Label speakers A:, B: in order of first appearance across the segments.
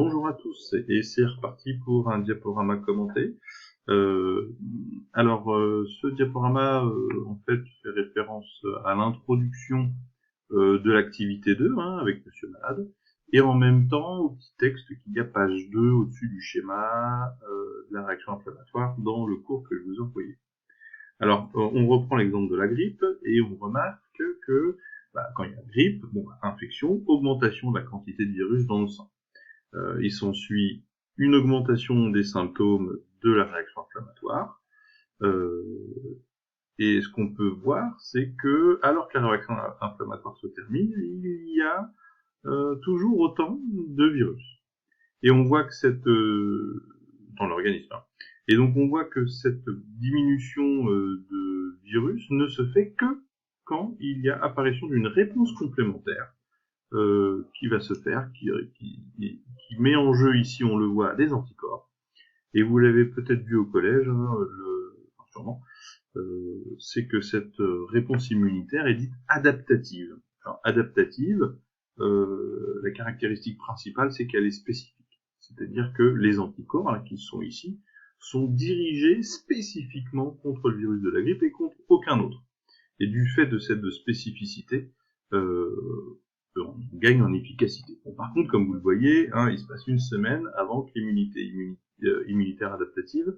A: Bonjour à tous, et c'est reparti pour un diaporama commenté. Ce diaporama, en fait, fait référence à l'introduction de l'activité 2, avec Monsieur Malade, et en même temps au petit texte qu'il y a page 2 au-dessus du schéma de la réaction inflammatoire dans le cours que je vous ai envoyé. Alors, on reprend l'exemple de la grippe, et on remarque que quand il y a grippe, infection, augmentation de la quantité de virus dans le sang. Il s'ensuit une augmentation des symptômes de la réaction inflammatoire. Et ce qu'on peut voir, c'est que, alors que la réaction inflammatoire se termine, il y a toujours autant de virus. Et on voit que dans l'organisme. Et donc on voit que cette diminution de virus ne se fait que quand il y a apparition d'une réponse complémentaire qui va se faire, qui met en jeu ici, on le voit, des anticorps. Et vous l'avez peut-être vu au collège, sûrement, c'est que cette réponse immunitaire est dite adaptative. Alors, adaptative, la caractéristique principale, c'est qu'elle est spécifique. C'est-à-dire que les anticorps, qui sont ici, sont dirigés spécifiquement contre le virus de la grippe et contre aucun autre. Et du fait de cette spécificité, on gagne en efficacité. Bon, par contre, comme vous le voyez, il se passe une semaine avant que l'immunité immunitaire adaptative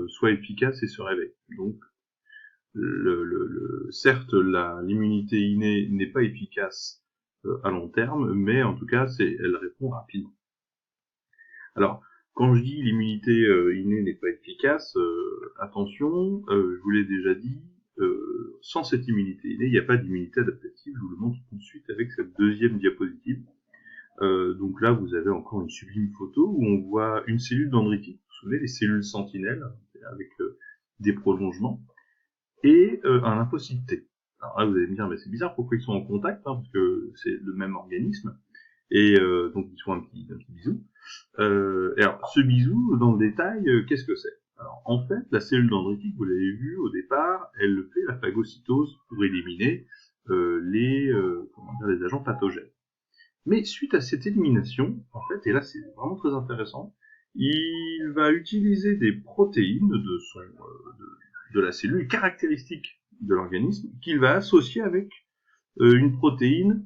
A: soit efficace et se réveille. Donc, certes, l'immunité innée n'est pas efficace à long terme, mais en tout cas, elle répond rapidement. Alors, quand je dis l'immunité innée n'est pas efficace, attention, je vous l'ai déjà dit, sans cette immunité innée, il n'y a pas d'immunité adaptative. Je vous le montre tout de suite avec cette deuxième diapositive. Donc là, vous avez encore une sublime photo où on voit une cellule dendritique, vous vous souvenez, les cellules sentinelles, avec des prolongements, et un lymphocyte T. Alors là, vous allez me dire, mais c'est bizarre, pourquoi ils sont en contact, parce que c'est le même organisme, et donc ils font un petit bisou. Et alors, ce bisou, dans le détail, qu'est-ce que c'est? Alors, en fait, la cellule dendritique, vous l'avez vu au départ, elle fait la phagocytose pour éliminer les agents pathogènes. Mais suite à cette élimination, en fait, et là c'est vraiment très intéressant, il va utiliser des protéines de la cellule caractéristiques de l'organisme qu'il va associer avec une protéine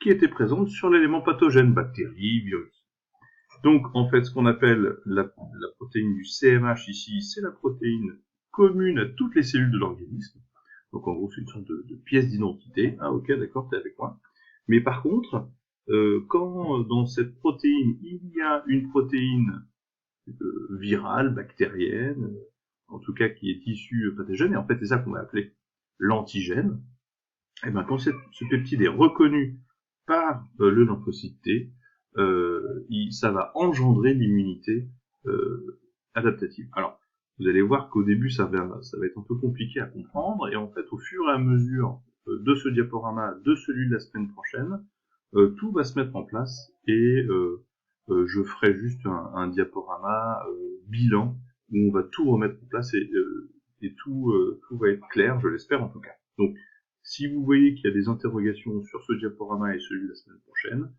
A: qui était présente sur l'élément pathogène, bactéries, virus. Donc, en fait, ce qu'on appelle la protéine du CMH ici, c'est la protéine commune à toutes les cellules de l'organisme. Donc, en gros, c'est une sorte de pièce d'identité. Ah, ok, d'accord, t'es avec moi. Mais par contre, quand dans cette protéine, il y a une protéine virale, bactérienne, en tout cas qui est issue pathogène, et en fait, c'est ça qu'on va appeler l'antigène, et bien, quand ce peptide est reconnu par le lymphocyte T, ça va engendrer l'immunité adaptative. Alors, vous allez voir qu'au début, ça va être un peu compliqué à comprendre, et en fait, au fur et à mesure de ce diaporama, de celui de la semaine prochaine, tout va se mettre en place, et je ferai juste un diaporama bilan, où on va tout remettre en place, et tout va être clair, je l'espère en tout cas. Donc, si vous voyez qu'il y a des interrogations sur ce diaporama et celui de la semaine prochaine,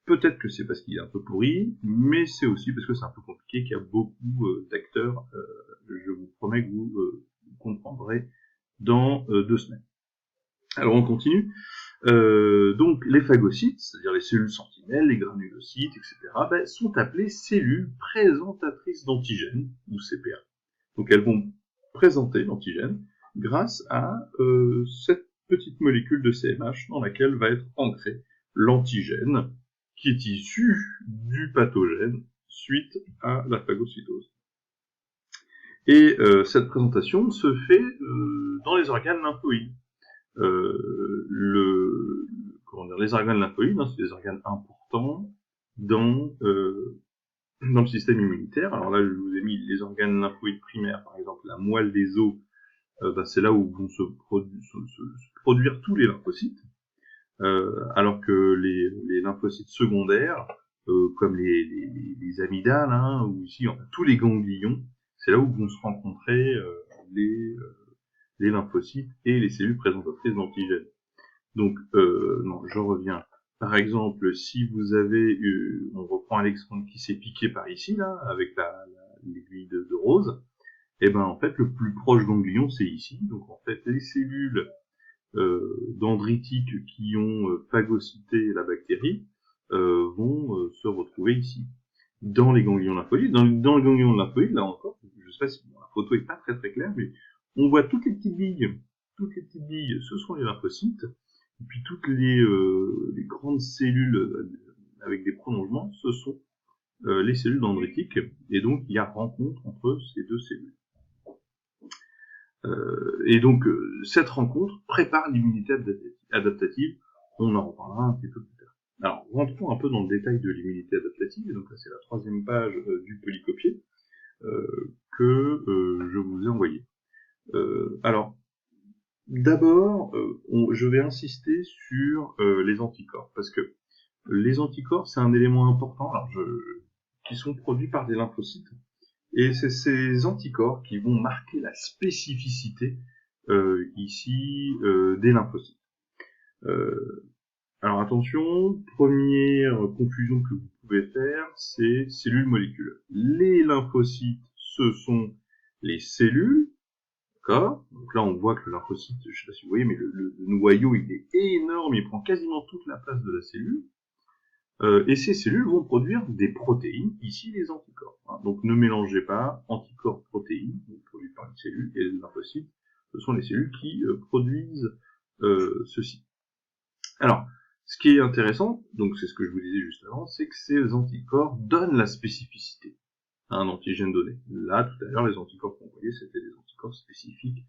A: peut-être que c'est parce qu'il est un peu pourri, mais c'est aussi parce que c'est un peu compliqué, qu'il y a beaucoup d'acteurs. Je vous promets que vous comprendrez dans 2 semaines. Alors on continue. Donc les phagocytes, c'est-à-dire les cellules sentinelles, les granulocytes, etc., sont appelées cellules présentatrices d'antigènes, ou CPA. Donc elles vont présenter l'antigène grâce à cette petite molécule de CMH dans laquelle va être ancré l'antigène qui est issu du pathogène suite à la phagocytose. Et cette présentation se fait dans les organes lymphoïdes. Les organes lymphoïdes, c'est des organes importants dans le système immunitaire. Alors là, je vous ai mis les organes lymphoïdes primaires, par exemple la moelle des os, c'est là où vont se produire tous les lymphocytes, alors que les lymphocytes secondaires, comme les amygdales, ou ici tous les ganglions, c'est là où vont se rencontrer les lymphocytes et les cellules présentatrices d'antigènes. Donc, non, je reviens Par exemple, si vous avez on reprend Alexandre qui s'est piqué par ici, là, avec l'aiguille de rose, et ben en fait le plus proche ganglion c'est ici. Donc en fait les cellules dendritiques qui ont phagocyté la bactérie vont se retrouver ici, dans les ganglions lymphoïdes. Dans le ganglion lymphoïde, là encore, je sais pas si la photo est pas très très claire, mais on voit toutes les petites billes. Toutes les petites billes, ce sont les lymphocytes. Et puis toutes les grandes cellules avec des prolongements, ce sont les cellules dendritiques. Et donc il y a rencontre entre ces deux cellules. Et donc cette rencontre prépare l'immunité adaptative. On en reparlera un petit peu plus tard. Alors rentrons un peu dans le détail de l'immunité adaptative. Et donc là c'est la 3e page du polycopier que je vous ai envoyé. Alors d'abord, je vais insister sur les anticorps, parce que les anticorps, c'est un élément important qui sont produits par des lymphocytes, et c'est ces anticorps qui vont marquer la spécificité ici des lymphocytes. Alors attention, première confusion que vous pouvez faire, c'est cellules-molécules. Les lymphocytes, ce sont les cellules. D'accord. Donc là, on voit que le lymphocyte, je ne sais pas si vous voyez, mais le noyau, il est énorme, il prend quasiment toute la place de la cellule. Et ces cellules vont produire des protéines, ici les anticorps. Hein. Donc ne mélangez pas anticorps protéines, produits par une cellule, et les lymphocytes, ce sont les cellules qui produisent ceci. Alors, ce qui est intéressant, donc c'est ce que je vous disais juste avant, c'est que ces anticorps donnent la spécificité à un antigène donné. Là, tout à l'heure, les anticorps qu'on voyait, c'était des anticorps spécifiques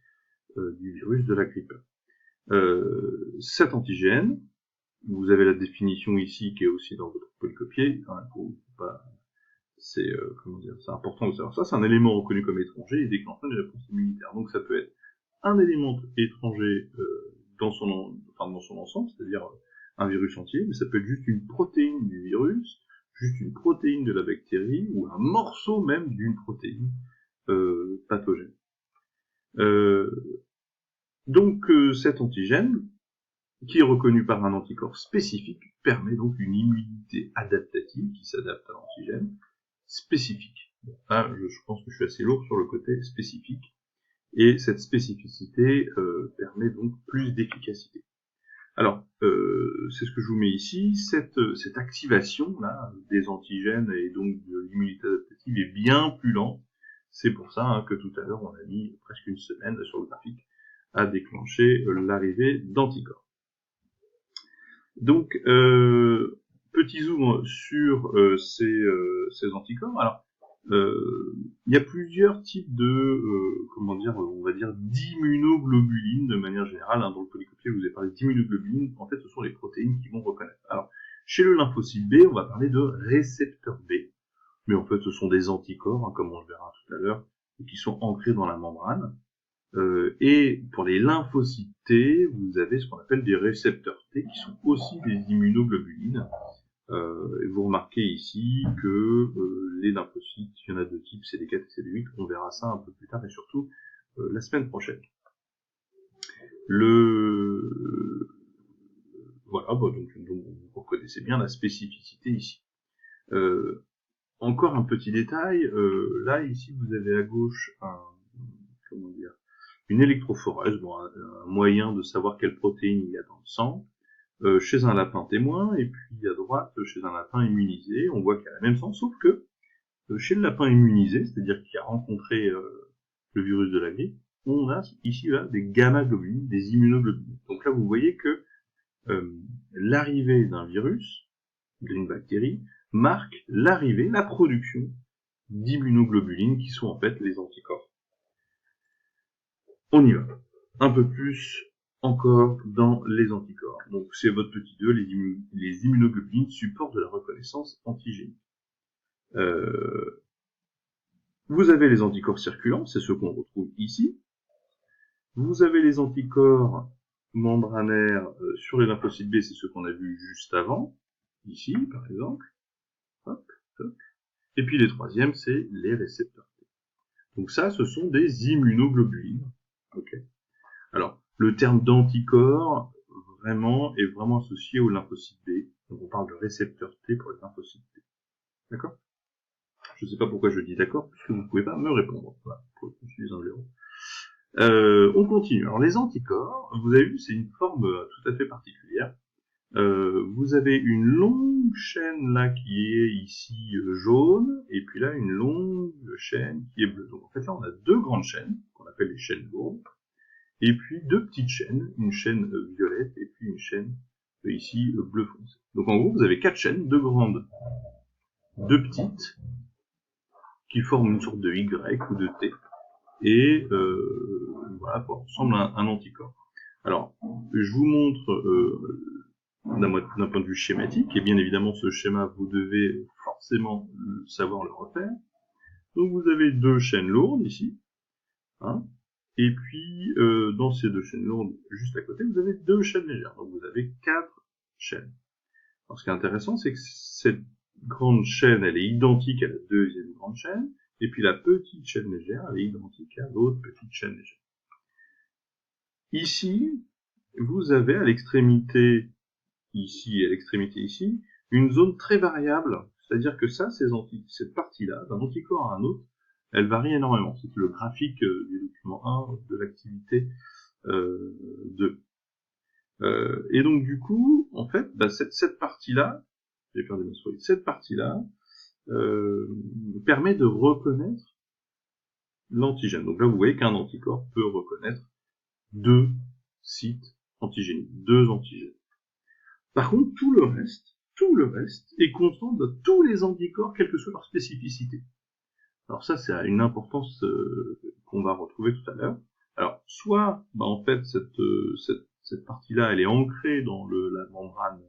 A: du virus de la grippe. Cet antigène, vous avez la définition ici qui est aussi dans votre polycopier. Hein, c'est important de savoir ça. C'est un élément reconnu comme étranger et déclenchant une réponse immunitaire. Donc ça peut être un élément étranger dans son ensemble, c'est-à-dire un virus entier, mais ça peut être juste une protéine du virus, juste une protéine de la bactérie ou un morceau même d'une protéine pathogène. Donc cet antigène, qui est reconnu par un anticorps spécifique, permet donc une immunité adaptative qui s'adapte à l'antigène spécifique. Bon, là, je pense que je suis assez lourd sur le côté spécifique, et cette spécificité permet donc plus d'efficacité. Alors, c'est ce que je vous mets ici, cette activation là des antigènes et donc de l'immunité adaptative est bien plus lente. C'est pour ça que tout à l'heure on a mis presque une semaine sur le graphique à déclencher l'arrivée d'anticorps. Donc, petit zoom sur ces anticorps. Alors, il y a plusieurs types de, on va dire, d'immunoglobulines de manière générale. Hein, dans le polycopier, je vous ai parlé d'immunoglobulines. En fait, ce sont les protéines qui vont reconnaître. Alors, chez le lymphocyte B, on va parler de récepteur B. Mais en fait, ce sont des anticorps, hein, comme on le verra tout à l'heure, qui sont ancrés dans la membrane. Et pour les lymphocytes T, vous avez ce qu'on appelle des récepteurs T, qui sont aussi des immunoglobulines. Et vous remarquez ici que les lymphocytes, il y en a 2 types, CD4 et CD8, on verra ça un peu plus tard et surtout la semaine prochaine. Voilà, donc vous reconnaissez bien la spécificité ici. Encore un petit détail, là ici vous avez à gauche une électrophoreuse, bon, un moyen de savoir quelle protéine il y a dans le sang. Chez un lapin témoin, et puis à droite, chez un lapin immunisé, on voit qu'il y a la même sens, sauf que chez le lapin immunisé, c'est-à-dire qui a rencontré le virus de la grippe, on a ici là des gamma-globulines, des immunoglobulines. Donc là, vous voyez que l'arrivée d'un virus, d'une bactérie, marque l'arrivée, la production d'immunoglobulines qui sont en fait les anticorps. On y va. Un peu plus encore dans les anticorps. Donc c'est votre petit 2, les immunoglobulines, support de la reconnaissance antigénique. Vous avez les anticorps circulants, c'est ceux qu'on retrouve ici. Vous avez les anticorps membranaires sur les lymphocytes B, c'est ceux qu'on a vus juste avant, ici par exemple. Hop, hop. Et puis les troisièmes, c'est les récepteurs T. Donc ça, ce sont des immunoglobulines. Ok. Alors, le terme d'anticorps est vraiment associé au lymphocyte B. Donc on parle de récepteur T pour les lymphocytes T. D'accord? Je ne sais pas pourquoi je dis d'accord, puisque vous ne pouvez pas me répondre. Voilà, je suis un zéro. On continue. Alors les anticorps, vous avez vu, c'est une forme tout à fait particulière. Vous avez une longue chaîne là qui est ici jaune, et puis là une longue chaîne qui est bleue. Donc en fait là on a deux grandes chaînes, qu'on appelle les chaînes lourdes, et puis deux petites chaînes, une chaîne violette et puis une chaîne ici bleu foncé. Donc en gros vous avez quatre chaînes, deux grandes, deux petites, qui forment une sorte de Y ou de T, et voilà, ça ressemble à un anticorps. Alors, je vous montre d'un point de vue schématique, et bien évidemment ce schéma, vous devez forcément savoir le refaire. Donc vous avez deux chaînes lourdes ici, hein, et puis dans ces deux chaînes lourdes, juste à côté, vous avez deux chaînes légères, donc vous avez quatre chaînes. Alors ce qui est intéressant, c'est que cette grande chaîne, elle est identique à la deuxième grande chaîne, et puis la petite chaîne légère, elle est identique à l'autre petite chaîne légère. Ici, vous avez à l'extrémité ici et à l'extrémité ici, une zone très variable, c'est-à-dire que ça, cette partie-là, d'un anticorps à un autre, elle varie énormément. C'est le graphique du document 1 de l'activité 2. Et donc du coup, en fait, bah, cette partie-là, j'ai perdu ma souris, cette partie-là permet de reconnaître l'antigène. Donc là, vous voyez qu'un anticorps peut reconnaître deux sites antigéniques, deux antigènes. Par contre, tout le reste est constant dans tous les anticorps, quelle que soit leur spécificité. Alors ça, c'est une importance qu'on va retrouver tout à l'heure. Alors, soit, bah, en fait, cette partie-là, elle est ancrée dans la membrane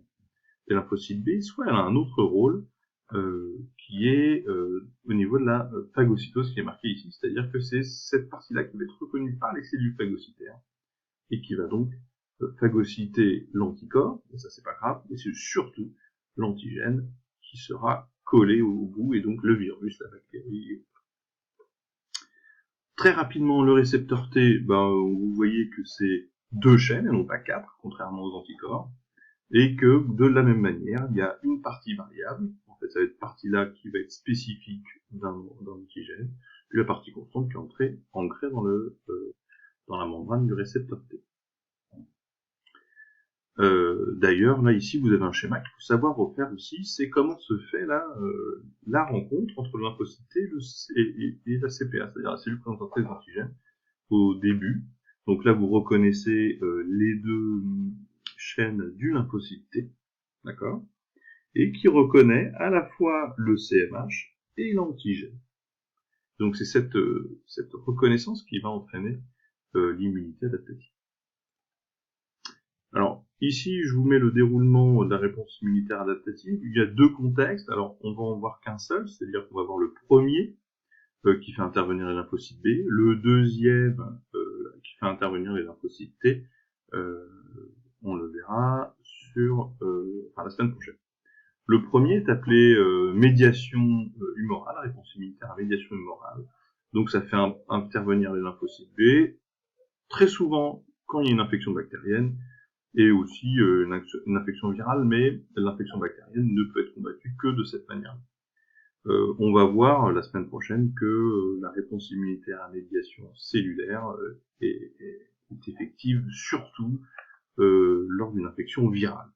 A: des lymphocytes B, soit elle a un autre rôle qui est au niveau de la phagocytose qui est marqué ici, c'est-à-dire que c'est cette partie-là qui va être reconnue par les cellules phagocytaires et qui va donc phagocyter l'anticorps, et ça c'est pas grave, et c'est surtout l'antigène qui sera collé au bout, et donc le virus, la bactérie. Très rapidement, le récepteur T, ben, vous voyez que c'est deux chaînes, et non pas quatre, contrairement aux anticorps, et que de la même manière, il y a une partie variable, en fait ça va être partie-là qui va être spécifique d'un antigène, puis la partie constante qui est ancrée dans la membrane du récepteur T. D'ailleurs, là ici, vous avez un schéma qu'il faut savoir refaire aussi, c'est comment se fait la rencontre entre le lymphocyte T et la CPA, c'est-à-dire la cellule présentatrice d'antigène, au début. Donc là, vous reconnaissez les deux chaînes du lymphocyte T, d'accord, et qui reconnaît à la fois le CMH et l'antigène. Donc c'est cette reconnaissance qui va entraîner l'immunité adaptative. Alors, ici, je vous mets le déroulement de la réponse immunitaire adaptative. Il y a deux contextes. Alors, on va en voir qu'un seul, c'est-à-dire qu'on va voir le premier qui fait intervenir les lymphocytes B, le deuxième qui fait intervenir les lymphocytes T. On le verra la semaine prochaine. Le premier est appelé médiation humorale, réponse immunitaire à médiation humorale. Donc, ça fait intervenir les lymphocytes B, très souvent quand il y a une infection bactérienne, et aussi une infection virale, mais l'infection bactérienne ne peut être combattue que de cette manière. On va voir la semaine prochaine que la réponse immunitaire à médiation cellulaire est effective surtout lors d'une infection virale.